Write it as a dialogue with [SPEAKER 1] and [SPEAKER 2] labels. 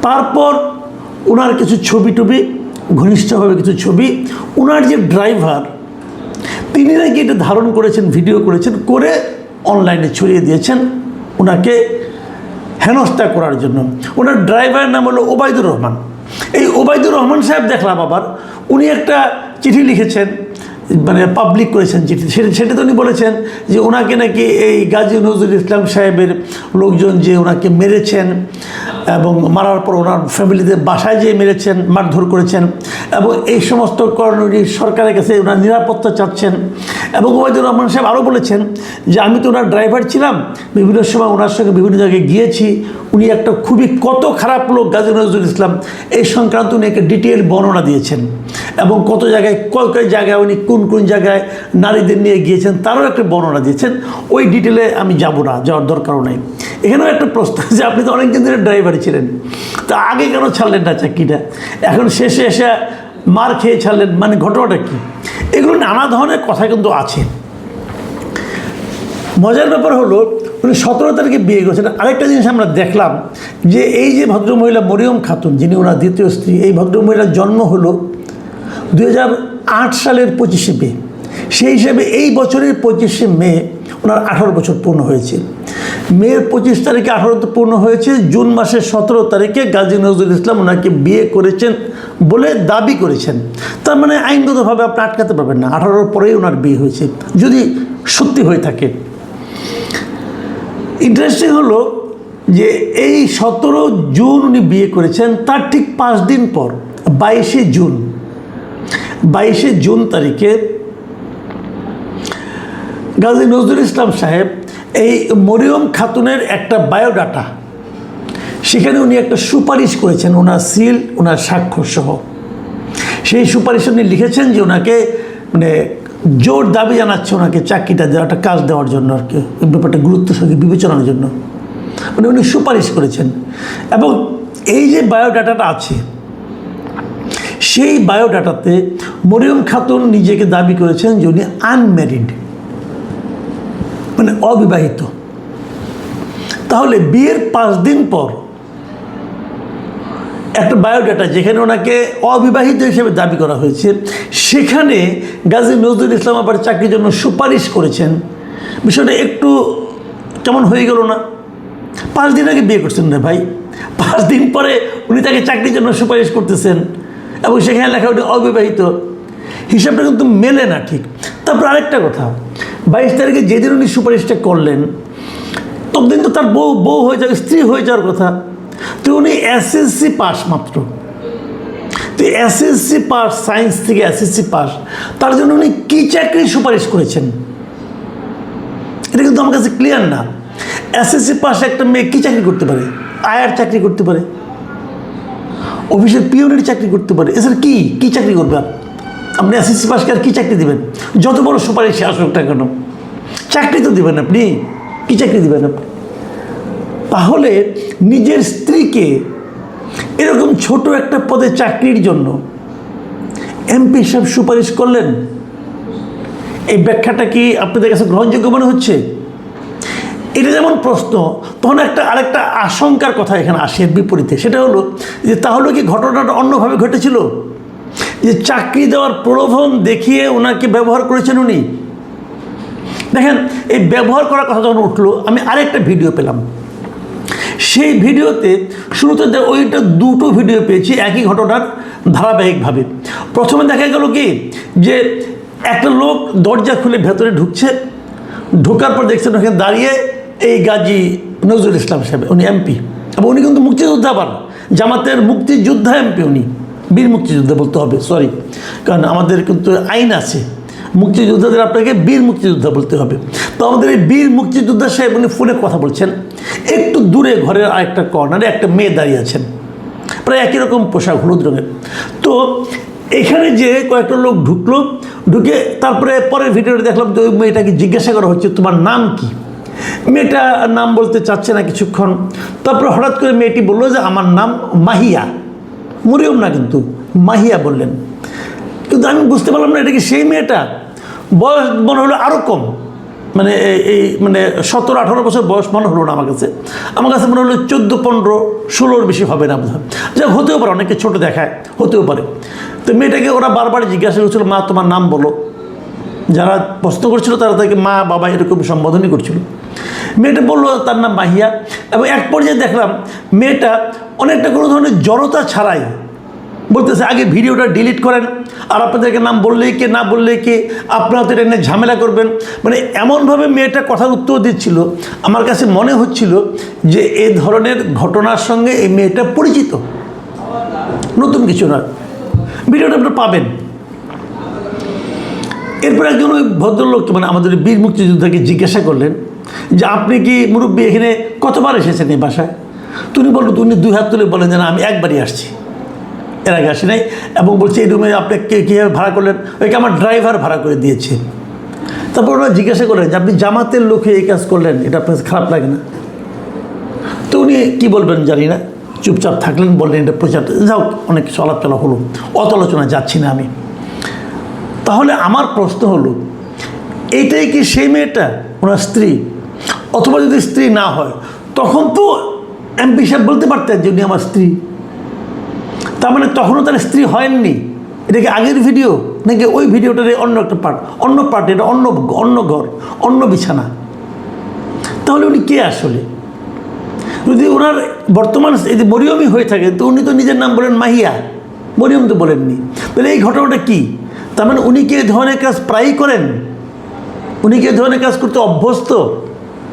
[SPEAKER 1] তারপর ওনার কিছু ছবি টবি, ঘনিষ্ঠভাবে কিছু ছবি, ওনার যে ড্রাইভার তিনি নাকি এটা ধারণ করেছেন, ভিডিও করেছেন, করে অনলাইনে ছড়িয়ে দিয়েছেন ওনাকে হেনস্থা করার জন্য। ওনার ড্রাইভারের নাম হলো ওবায়দুর রহমান। এই ওবায়দুর রহমান সাহেব দেখলাম আবার উনি একটা চিঠি লিখেছেন, মানে পাবলিক করেছেন চিঠি। সেটাতে উনি বলেছেন যে ওনাকে নাকি এই গাজী নজরুল ইসলাম সাহেবের লোকজন যে ওনাকে মেরেছেন এবং মারার পর ওনার ফ্যামিলিতে বাসায় যেয়ে মেরেছেন, মারধর করেছেন, এবং এই সমস্ত কারণে উনি সরকারের কাছে ওনার নিরাপত্তা চাচ্ছেন। এবং ওবায়দুর রহমান সাহেব আরও বলেছেন যে আমি তো ওনার ড্রাইভার ছিলাম, বিভিন্ন সময় ওনার সঙ্গে বিভিন্ন জায়গায় গিয়েছি, উনি একটা খুবই কত খারাপ লোক গাজী নজরুল ইসলাম, এই সংক্রান্ত উনি একটা ডিটেল বর্ণনা দিয়েছেন। এবং কত জায়গায় কয় কয় জায়গায় উনি কোন কোন জায়গায় নারীদের নিয়ে গিয়েছেন তারও একটা বর্ণনা দিয়েছেন। ওই ডিটেলে আমি যাব না, যাওয়ার দরকারও নেই। এখানেও একটা প্রশ্ন যে আপনি তো অনেকদিন ধরে ড্রাইভারই ছিলেন, তা আগে কেন ছাড়লেন না চাকরিটা, এখন শেষে এসে মার খেয়ে ছাড়লেন, মানে ঘটনাটা কী? এগুলো নানা ধরনের কথা কিন্তু আছে। মজার ব্যাপার হলো উনি 17 তারিখে বিয়ে করেছেন। আরেকটা জিনিস আমরা দেখলাম যে এই যে ভদ্রমহিলা মরিয়ম খাতুন, যিনি ওনার দ্বিতীয় স্ত্রী, এই ভদ্রমহিলার জন্ম হলো 2008 সালের 25শে মে। সেই হিসেবে এই বছরের 25শে মে ওনার 18 বছর পূর্ণ হয়েছে। মের 25 তারিখে 18 পূর্ণ হয়েছে। জুন মাসের 17 তারিখে গাজী নজরুল ইসলাম ওনাকে বিয়ে করেছেন বলে দাবি করেছেন। তার মানে আইনগতভাবে আপনি আটকাতে পারবেন না, 18 পরেই ওনার বিয়ে হয়েছে যদি সত্যি হয়ে থাকে। ইন্টারেস্টিং হলো যে এই 17 জুন উনি বিয়ে করেছেন, তার ঠিক 5 দিন পর 22শে জুন তারিখে গাজী নজরুল ইসলাম সাহেব এই মরিয়ম খাতুনের একটা বায়োডাটা, সেখানে উনি একটা সুপারিশ করেছেন, ওনার সিল, ওনার স্বাক্ষর সহ। সেই সুপারিশে উনি লিখেছেন যে ওনাকে মানে জোর দাবি জানাচ্ছে ওনাকে চাকরিটা দেওয়া, একটা কাজ দেওয়ার জন্য আর কি, ব্যাপারটা গুরুত্ব সঙ্গে বিবেচনার জন্য মানে উনি সুপারিশ করেছেন। এবং এই যে বায়োডাটাটা আছে, সেই বায়োডাটাতে মরিয়ম খাতুন নিজেকে দাবি করেছেন যে উনি আনম্যারিড, মানে অবিবাহিত। তাহলে বিয়ের 5 দিন পর একটা বায়োডাটা যেখানে ওনাকে অবিবাহিত হিসেবে দাবি করা হয়েছে, সেখানে গাজী নজরুল ইসলাম আবার চাকরির জন্য সুপারিশ করেছেন। বিষয়টা একটু কেমন হয়ে গেল না? 5 দিন আগে বিয়ে করছেন না ভাই, 5 দিন পরে উনি তাকে চাকরির জন্য সুপারিশ করতেছেন এবং সেখানে লেখা উনি অবিবাহিত। হিসাবটা কিন্তু মেলে না ঠিক। তারপর আরেকটা কথা, 22 তারিখে যেদিন উনি সুপারিশটা করলেন ততদিন তো তার বউ হয়ে যাবে, স্ত্রী হয়ে যাওয়ার কথা। তো উনি এসএসসি পাস মাত্র, তো এসএসসি পাস, সায়েন্স থেকে এসএসসি পাস, তার জন্য উনি কী চাকরির সুপারিশ করেছেন এটা কিন্তু আমার কাছে ক্লিয়ার না। এসএসসি পাস একটা মেয়ে কী চাকরি করতে পারে? আয়ার চাকরি করতে পারে, অফিসের পিওনের চাকরি করতে পারে, এছাড়া কী চাকরি করবে? আপনি এসএসসি পাসকে আর কী চাকরি দেবেন? যত বড় সুপারিশে আসুক না কেন, চাকরি তো দেবেন আপনি, কী চাকরি দেবেন আপনি? তাহলে নিজের স্ত্রীকে এরকম ছোট একটা পদে চাকরির জন্য এমপি সাহেব সুপারিশ করলেন, এই ব্যাখ্যাটা কি আপনাদের কাছে গ্রহণযোগ্য মনে হচ্ছে? এটা যেমন প্রশ্ন, তখন আরেকটা আশঙ্কার কথা এখানে আসে এর বিপরীতে। সেটা হলো যে তাহলে কি ঘটনাটা অন্যভাবে ঘটেছিল, যে চাকরি দেওয়ার প্রলোভন দেখিয়ে ওনাকে ব্যবহার করেছেন উনি? দেখেন, এই ব্যবহার করার কথা যখন উঠলো, আমি আরেকটা ভিডিও পেলাম। সেই ভিডিওতে শুরুতে ওইটা 2টো ভিডিও পেয়েছি একই ঘটনার ধারাবাহিকভাবে। প্রথমে দেখা গেল কি যে একটা লোক দরজা খুলে ভেতরে ঢুকছে, ঢোকার পর দেখছেন ওখানে দাঁড়িয়ে এই গাজী নজরুল ইসলাম সাহেব, উনি এমপি, এবং উনি কিন্তু মুক্তিযোদ্ধা, আবার জামাতের মুক্তিযোদ্ধা এমপি, উনি বীর মুক্তিযোদ্ধা বলতে হবে, সরি, কারণ আমাদের কিন্তু আইন আছে মুক্তিযোদ্ধাদের আপনাকে বীর মুক্তিযোদ্ধা বলতে হবে। তো আমাদের এই বীর মুক্তিযোদ্ধা সাহেব উনি ফোনে কথা বলছেন, একটু দূরে ঘরের আরেকটা কর্নারে একটা মেয়ে দাঁড়িয়ে আছেন, প্রায় একই রকম পোশাক, হলুদ রঙের। তো এখানে যে কয়েকটা লোক ঢুকে তারপরে পরের ভিডিওতে দেখলাম যে ওই মেয়েটাকে জিজ্ঞাসা করা হচ্ছে তোমার নাম কি? মেয়েটা নাম বলতে চাচ্ছে না কিছুক্ষণ। তারপরে হঠাৎ করে মেয়েটি বললো যে আমার নাম মাহিয়া, মরিয়ম না কিন্তু মাহিয়া বললেন। কিন্তু আমি বুঝতে পারলাম না এটা কি সেই মেয়েটা, বয়স মনে হলো আরও কম, মানে 17-18 বছর বয়স মনে হলো না আমার কাছে মনে হলো 14-15-16 বেশি হবে না বোধ হয়। যাক, হতেও পারে, অনেকে ছোট দেখায়, হতেও পারে। তো মেয়েটাকে ওরা বারবার জিজ্ঞাসা করছিল, মা তোমার নাম বলো। যারা প্রশ্ন করছিল তারা তাকে মা বাবা এরকম সম্বোধনই করছিল। মেয়েটা বললো তার নাম মাহিয়া, এবং এক পর্যায়ে দেখলাম মেয়েটা অনেকটা কোনো ধরনের জড়তা ছাড়াই বলতেছে, আগে ভিডিওটা ডিলিট করেন, আর আপনাদেরকে নাম বললেই কে না বললেই কে, আপনারা তো এটা নিয়ে ঝামেলা করবেন। মানে এমনভাবে মেয়েটা কথার উত্তর দিচ্ছিল, আমার কাছে মনে হচ্ছিল যে এই ধরনের ঘটনার সঙ্গে এই মেয়েটা পরিচিত, নতুন কিছু না। ভিডিওটা আপনারা পাবেন। এরপর একজন ওই ভদ্রলোককে, মানে আমাদের বীর মুক্তিযোদ্ধাকে জিজ্ঞাসা করলেন যে আপনি কি মুরব্বী এখানে কতবার এসেছেন এই বাসায়? তুমি বললো, উনি 2 হাত তুলে বলেন যে না, আমি একবারই আসছি, এর আগে আসি নাই। এবং বলছে এই রুমে আপনি কীভাবে ভাড়া করলেন? ওইকে আমার ড্রাইভার ভাড়া করে দিয়েছে। তারপর ওরা জিজ্ঞাসা করলেন যে আপনি জামাতের লোকে এই কাজ করলেন, এটা আপনার খারাপ লাগে না? তো উনি কী বলবেন জানি না, চুপচাপ থাকলেন, বললেন এটা প্রচার। যাও, অনেক কিছু আলাপচলা হলো, অত আলোচনা যাচ্ছি না আমি। তাহলে আমার প্রশ্ন হলো, এইটাই কি সেই মেয়েটা, ওনার স্ত্রী? অথবা যদি স্ত্রী না হয়, তখন তো এমপি সাহেব বলতে পারতেন যে উনি আমার স্ত্রী। তার মানে তখনও তার স্ত্রী হয়নি। এটা কি আগের ভিডিও, নাকি ওই ভিডিওটার অন্য একটা পার্ট, এটা অন্য ঘর, অন্য বিছানা? তাহলে উনি কে আসলে? যদি ওনার বর্তমান এই যে মরিয়মই হয়ে থাকে, তো উনি তো নিজের নাম বলেন মাহিয়া, মরিয়ম তো বলেননি। তাহলে এই ঘটনাটা কি? তার মানে উনি কি এই ধরনের কাজ প্রায়ই করেন? উনি কি এই ধরনের কাজ করতে অভ্যস্ত?